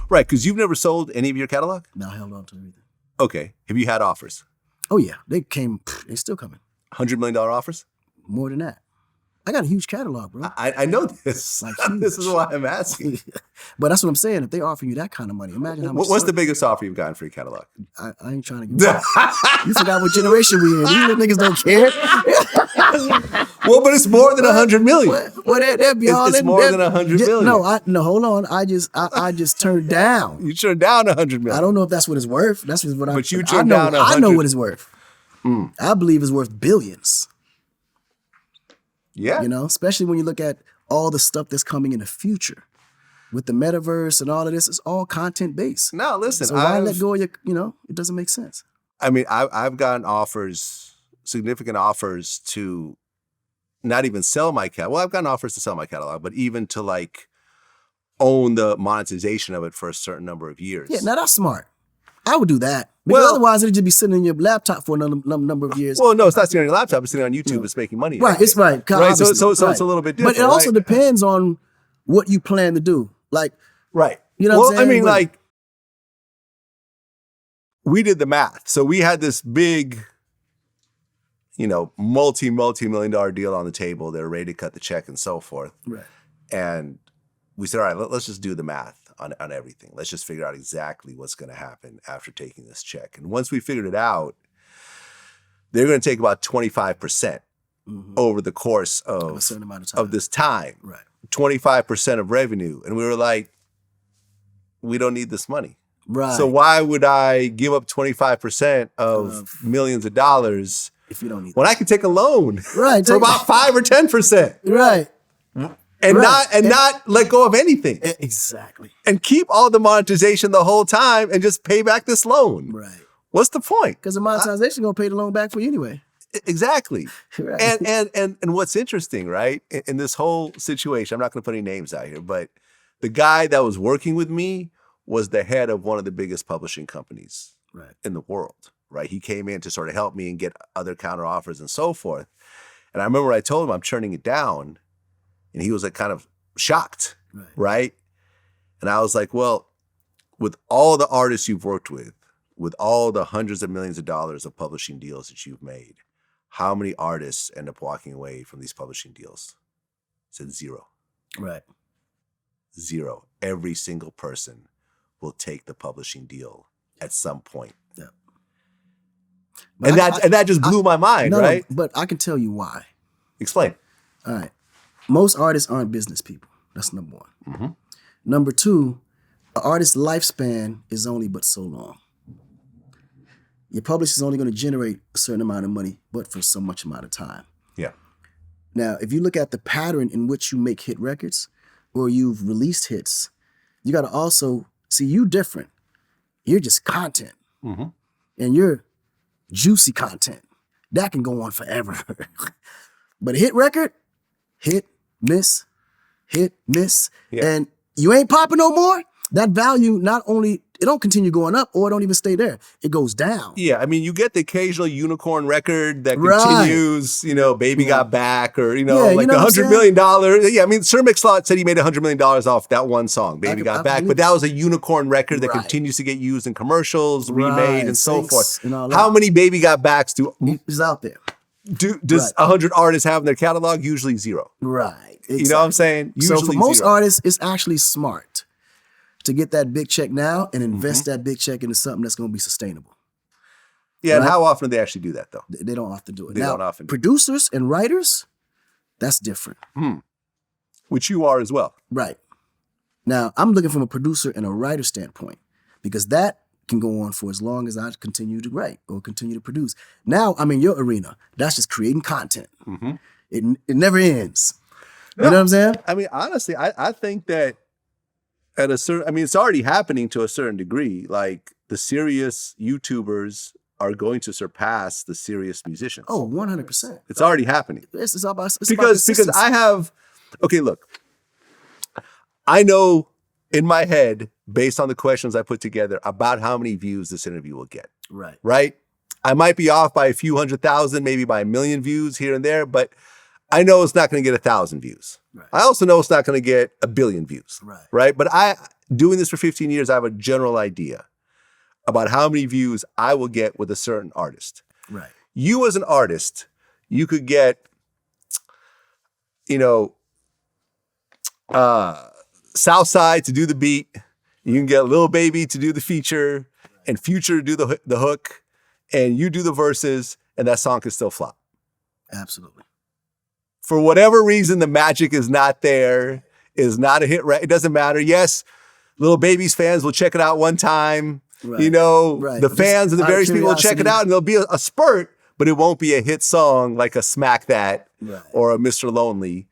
Right, because you've never sold any of your catalog? No, I held on to everything. Okay. Have you had offers? Oh yeah, they still coming. $100 million offers? More than that. I got a huge catalog, bro. I know this. Like This is why I'm asking. But that's what I'm saying. If they offer you that kind of money, imagine how much. What's the biggest offer you've gotten for your catalog? I ain't trying to get you forgot what generation we in. These little niggas don't care. Well, but it's more than 100 million. Well, that'd be all. It's more than 100 million. No, hold on. I just turned down. You turned down 100 million. I don't know if that's what it's worth. That's just what But you turned down 100. I know what it's worth. I believe it's worth billions. Yeah. You know, especially when you look at all the stuff that's coming in the future with the metaverse and all of this. It's all content based. No, listen. So why let go of your, it doesn't make sense. I mean, I've gotten offers, significant offers to not even sell my catalog. Well, I've gotten offers to sell my catalog, but even to like own the monetization of it for a certain number of years. Yeah, now that's smart. I would do that. Because otherwise it'd just be sitting in your laptop for another number of years. Well, no, it's not sitting on your laptop. It's sitting on YouTube. It's making money. Right, it's right. Right, so it's a little bit different. But it also depends on what you plan to do. Like, right. You know what I'm saying? I mean, like, we did the math. So we had this big, multi-million dollar deal on the table. They were ready to cut the check and so forth. Right. And we said, all right, let's just do the math on everything. Let's just figure out exactly what's going to happen after taking this check. And once we figured it out, they're going to take about 25% over the course of a certain amount of time. Of this time. Right. 25% of revenue. And we were like, we don't need this money. Right. So why would I give up 25% of millions of dollars if you don't need when I could take a loan for about 5 or 10%? Right. And not let go of anything. Exactly. And keep all the monetization the whole time and just pay back this loan. Right. What's the point? Because the monetization gonna pay the loan back for you anyway. Exactly. Right. And what's interesting, right? In this whole situation, I'm not gonna put any names out here, but the guy that was working with me was the head of one of the biggest publishing companies in the world. Right. He came in to sort of help me and get other counter offers and so forth. And I remember I told him I'm turning it down. And he was like kind of shocked, right? And I was like, well, with all the artists you've worked with all the hundreds of millions of dollars of publishing deals that you've made, how many artists end up walking away from these publishing deals? I said 0. Right. 0. Every single person will take the publishing deal at some point. Yeah. And that just blew my mind, right? No, but I can tell you why. Explain. All right. Most artists aren't business people. That's number one. Mm-hmm. Number two, an artist's lifespan is only but so long. Your publisher is only going to generate a certain amount of money, but for so much amount of time. Yeah. Now, if you look at the pattern in which you make hit records or you've released hits, you got to also see you different. You're just content. Mm-hmm. And you're juicy content. That can go on forever. But a hit record, hit, miss, and you ain't popping no more, that value not only, it don't continue going up or it don't even stay there. It goes down. Yeah, I mean, you get the occasional unicorn record that continues, Baby Got Back or, like the $100 million. Yeah, I mean, Sir Mix-a-Lot said he made $100 million off that one song, Baby Got Back, but that was a unicorn record that continues to get used in commercials, remade, and so forth. How many Baby Got Backs is out there? Does 100 artists have in their catalog? Usually 0. Right. Exactly. You know what I'm saying? Usually so for most 0. artists, it's actually smart to get that big check now and invest that big check into something that's going to be sustainable. Yeah, and how often do they actually do that, though? They don't often do it. They don't often. Producers and writers, that's different. Which you are as well. Right. Now, I'm looking from a producer and a writer standpoint because that can go on for as long as I continue to write or continue to produce. Now I'm in your arena. That's just creating content. Mm-hmm. It never ends. You know what I'm saying? I mean, honestly, I think that at a certain, I mean, it's already happening to a certain degree. Like the serious YouTubers are going to surpass the serious musicians. Oh, 100%. It's already happening. It's about because I have, okay, look, I know in my head, based on the questions I put together, about how many views this interview will get. Right. Right? I might be off by a few 100,000, maybe by 1 million views here and there, but I know it's not going to get 1,000 views. Right. I also know it's not going to get 1 billion views. Right. Right. But doing this for 15 years, I have a general idea about how many views I will get with a certain artist. Right. You as an artist, you could get, Southside to do the beat. You can get Lil Baby to do the feature and Future to do the hook, and you do the verses, and that song can still flop. Absolutely. For whatever reason, the magic is not there, is not a hit. It doesn't matter. Yes, Lil Baby's fans will check it out one time. Right. The fans and the various people will check it out, and there'll be a spurt, but it won't be a hit song like a Smack That or a Mr. Lonely.